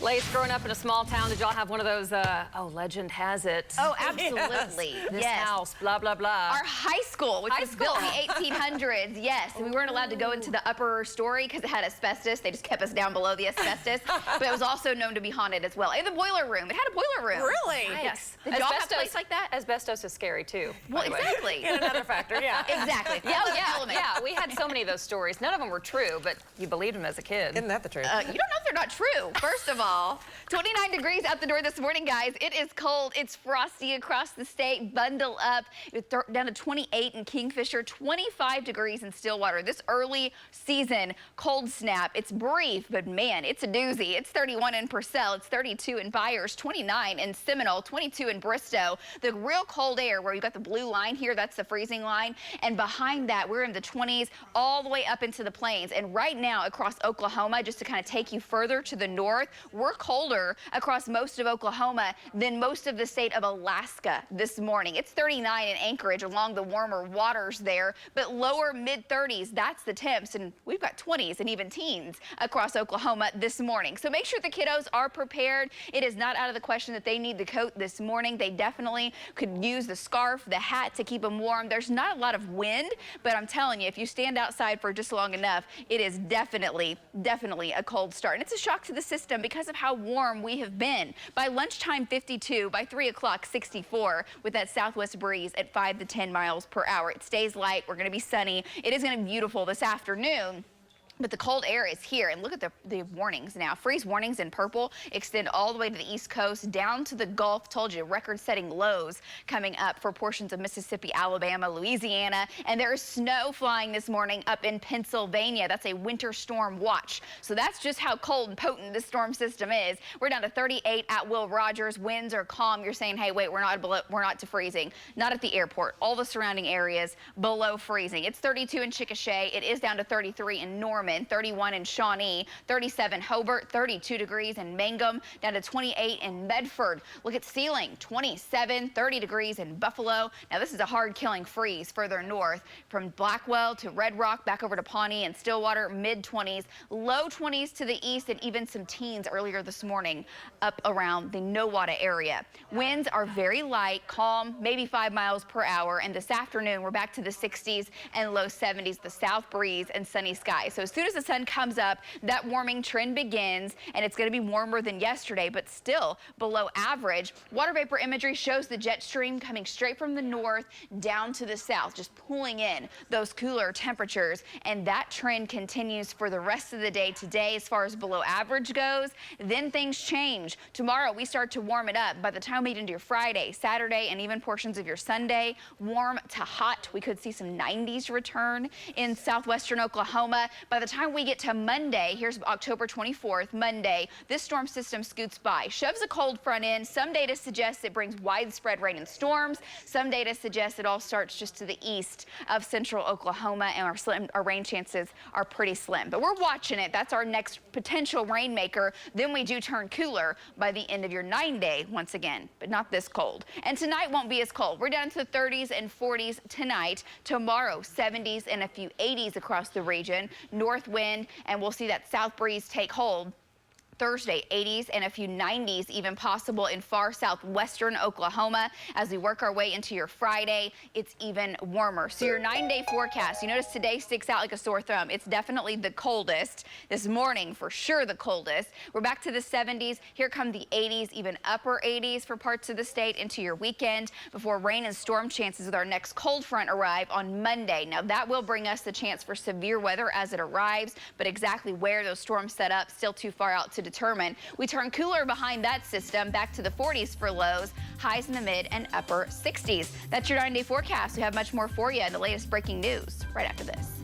Lace, growing up in a small town, did y'all have one of those, oh, legend has it? Oh, absolutely. Yes. This yes. house, blah, blah, blah. Our high school, which was built in the 1800s, yes. And we weren't allowed to go into the upper story because it had asbestos. They just kept us down below the asbestos. But it was also known to be haunted as well. And the boiler room. It had a boiler room. Really? Yes. Did y'all have a place like that? Asbestos is scary, too. Well, exactly. And another factor, yeah. Exactly. Yeah, yeah. We had so many of those stories. None of them were true, but you believed them as a kid. Isn't that the truth? You don't know if they're not true, first of all. 29 degrees out the door this morning, guys. It is cold. It's frosty across the state. Bundle up. It's down to 28 in Kingfisher, 25 degrees in Stillwater. This early season cold snap, it's brief, but man, it's a doozy. It's 31 in Purcell. It's 32 in Byers, 29 in Seminole, 22 in Bristow. The real cold air where you've got the blue line here, that's the freezing line. And behind that, we're in the 20s all the way up into the plains. And right now across Oklahoma, just to kind of take you further to the north, we're colder across most of Oklahoma than most of the state of Alaska this morning. It's 39 in Anchorage along the warmer waters there, but lower mid-30s, that's the temps. And we've got 20s and even teens across Oklahoma this morning. So make sure the kiddos are prepared. It is not out of the question that they need the coat this morning. They definitely could use the scarf, the hat to keep them warm. There's not a lot of wind, but I'm telling you, if you stand outside for just long enough, it is definitely a cold start. And it's a shock to the system because of how warm we have been. By lunchtime, 52. By 3 o'clock, 64 with that southwest breeze at 5 to 10 miles per hour. It stays light. We're going to be sunny. It is going to be beautiful this afternoon. But the cold air is here, and look at the warnings now. Freeze warnings in purple extend all the way to the East Coast, down to the Gulf. Told you, record-setting lows coming up for portions of Mississippi, Alabama, Louisiana. And there is snow flying this morning up in Pennsylvania. That's a winter storm watch. So that's just how cold and potent this storm system is. We're down to 38 at Will Rogers. Winds are calm. You're saying, hey, wait, we're not to freezing. Not at the airport. All the surrounding areas below freezing. It's 32 in Chickasha. It is down to 33 in Norman. 31 in Shawnee, 37 Hobart, 32 degrees in Mangum, down to 28 in Medford. Look at Sealing, 27, 30 degrees in Buffalo. Now this is a hard-killing freeze further north from Blackwell to Red Rock, back over to Pawnee and Stillwater, mid-20s, low 20s to the east, and even some teens earlier this morning up around the Nowata area. Winds are very light, calm, maybe 5 miles per hour, and this afternoon we're back to the 60s and low 70s, the south breeze and sunny skies. So as soon as the sun comes up, that warming trend begins, and it's going to be warmer than yesterday, but still below average. Water vapor imagery shows the jet stream coming straight from the north down to the south, just pulling in those cooler temperatures, and that trend continues for the rest of the day today as far as below average goes. Then things change. Tomorrow we start to warm it up. By the time we get into your Friday, Saturday, and even portions of your Sunday, warm to hot. We could see some 90s return in southwestern Oklahoma. By the time we get to Monday, here's October 24th, Monday, this storm system scoots by, shoves a cold front in. Some data suggests it brings widespread rain and storms. Some data suggests it all starts just to the east of central Oklahoma, and our rain chances are pretty slim. But we're watching it. That's our next potential rainmaker. Then we do turn cooler by the end of your 9-day once again, but not this cold. And tonight won't be as cold. We're down to the 30s and 40s tonight. Tomorrow, 70s and a few 80s across the region. North wind, and we'll see that south breeze take hold. Thursday, 80s and a few 90s even possible in far southwestern Oklahoma. As we work our way into your Friday, it's even warmer. So your 9-day forecast, you notice today sticks out like a sore thumb. It's definitely the coldest. This morning, for sure, the coldest. We're back to the 70s. Here come the 80s, even upper 80s for parts of the state into your weekend before rain and storm chances with our next cold front arrive on Monday. Now that will bring us the chance for severe weather as it arrives, but exactly where those storms set up, still too far out to determine. We turn cooler behind that system, back to the 40s for lows, highs in the mid and upper 60s. That's your 9-day forecast. We have much more for you in the latest breaking news right after this.